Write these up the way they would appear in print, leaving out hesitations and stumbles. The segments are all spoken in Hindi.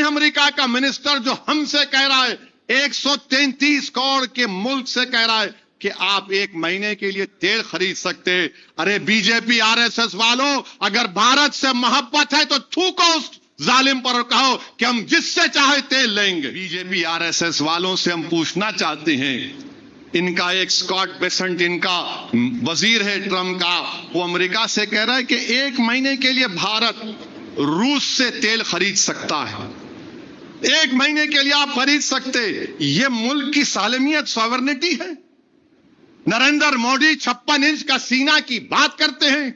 है अमेरिका का मिनिस्टर जो हमसे कह रहा है, 133 करोड़ के मुल्क से कह रहा है कि आप एक महीने के लिए तेल खरीद सकते? अरे बीजेपी आरएसएस वालों, अगर भारत से मोहब्बत है तो थूको उस जालिम पर और कहो कि हम जिससे चाहे तेल लेंगे। बीजेपी आरएसएस वालों से हम पूछना चाहते हैं, इनका एक स्कॉट बेसेंट, इनका वजीर है ट्रम्प का, वो अमेरिका से कह रहा है कि एक महीने के लिए भारत रूस से तेल खरीद सकता है। एक महीने के लिए आप खरीद सकते। ये मुल्क की सालमियत, सॉवरेनिटी है। नरेंद्र मोदी 56 इंच का सीना की बात करते हैं,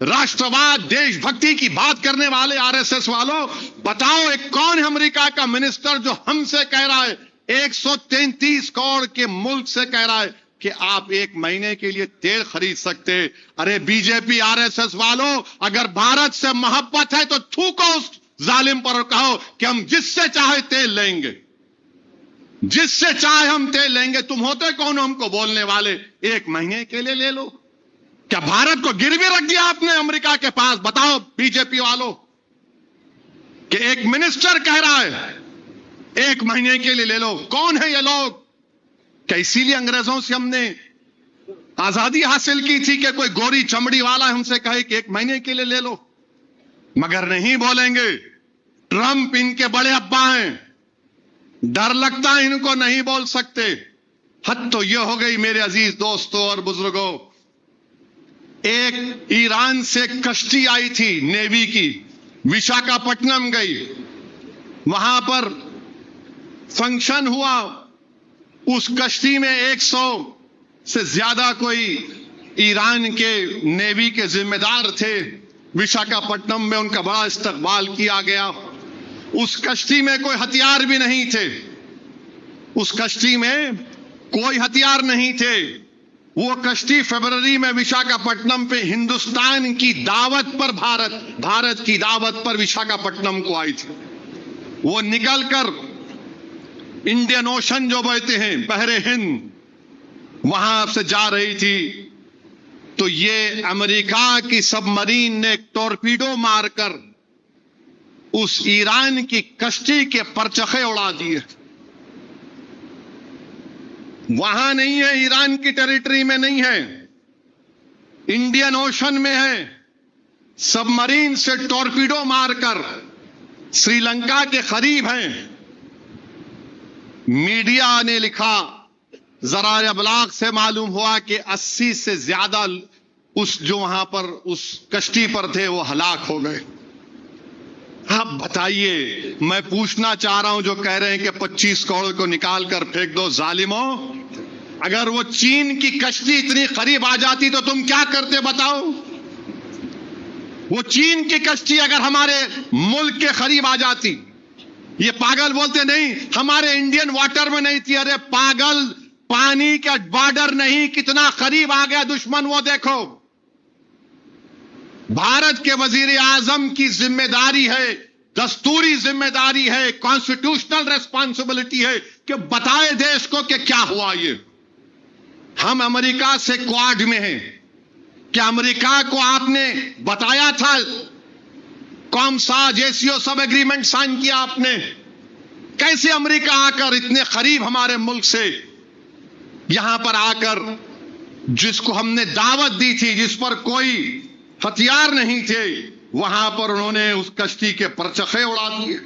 राष्ट्रवाद, देशभक्ति की बात करने वाले आरएसएस वालों, बताओ एक कौन है अमेरिका का मिनिस्टर जो हमसे कह रहा है, 133 करोड़ के मुल्क से कह रहा है कि आप एक महीने के लिए तेल खरीद सकते? अरे बीजेपी आरएसएस वालों, अगर भारत से मोहब्बत है तो थूको उस जालिम पर और कहो कि हम जिससे चाहे तेल लेंगे, जिससे चाहे हम तेल लेंगे। तुम होते कौन हो हमको बोलने वाले? एक महीने के लिए ले लो। क्या भारत को गिरवी रख दिया आपने अमेरिका के पास? बताओ बीजेपी वालों कि एक मिनिस्टर कह रहा है एक महीने के लिए ले लो। कौन है ये लोग? क्या इसीलिए अंग्रेजों से हमने आजादी हासिल की थी कि कोई गोरी चमड़ी वाला हमसे कहे कि एक महीने के लिए ले लो? मगर नहीं बोलेंगे। ट्रंप इनके बड़े अब्बा हैं, डर लगता है इनको, नहीं बोल सकते। हद तो यह हो गई मेरे अजीज दोस्तों और बुजुर्गों, एक ईरान से कश्ती आई थी नेवी की, विशाखापट्टनम गई, वहां पर फंक्शन हुआ। उस कश्ती में 100 से ज्यादा कोई ईरान के नेवी के जिम्मेदार थे। विशाखापट्टनम में उनका बड़ा इस्तकबाल किया गया। उस कश्ती में कोई हथियार भी नहीं थे, उस कश्ती में कोई हथियार नहीं थे। वो कश्ती फरवरी में विशाखापट्टनम पे हिंदुस्तान की दावत पर, भारत की दावत पर विशाखापट्टनम को आई थी। वो निकलकर इंडियन ओशन जो बहते हैं, बहरे हिंद, वहां से जा रही थी। तो ये अमेरिका की सबमरीन ने एक टॉर्पीडो मारकर उस ईरान की कश्ती के परचखे उड़ा दिए। वहां नहीं है, ईरान की टेरिटरी में नहीं है, इंडियन ओशन में है। सबमरीन से टॉर्पीडो मारकर श्रीलंका के करीब हैं। मीडिया ने लिखा, जरा अबलाग से मालूम हुआ कि 80 से ज्यादा उस जो वहां पर उस कश्ती पर थे वो हलाक हो गए। आप बताइए, मैं पूछना चाह रहा हूं जो कह रहे हैं कि 25 करोड़ को निकाल कर फेंक दो, जालिमों, अगर वो चीन की कश्ती इतनी करीब आ जाती तो तुम क्या करते बताओ? वो चीन की कश्ती अगर हमारे मुल्क के करीब आ जाती, ये पागल बोलते नहीं हमारे इंडियन वाटर में नहीं थी। अरे पागल, पानी का बॉर्डर नहीं, कितना करीब आ गया दुश्मन वो देखो। भारत के वजीर आजम की जिम्मेदारी है, दस्तूरी जिम्मेदारी है, कॉन्स्टिट्यूशनल रेस्पॉन्सिबिलिटी है कि बताए देश को कि क्या हुआ। ये हम अमेरिका से क्वाड में हैं, क्या अमेरिका को आपने बताया था? कॉमसा, जेसीओ सब एग्रीमेंट साइन किया आपने? कैसे अमेरिका आकर इतने करीब हमारे मुल्क से, यहां पर आकर जिसको हमने दावत दी थी, जिस पर कोई हथियार नहीं थे, वहां पर उन्होंने उस कश्ती के परचखे उड़ा दिए।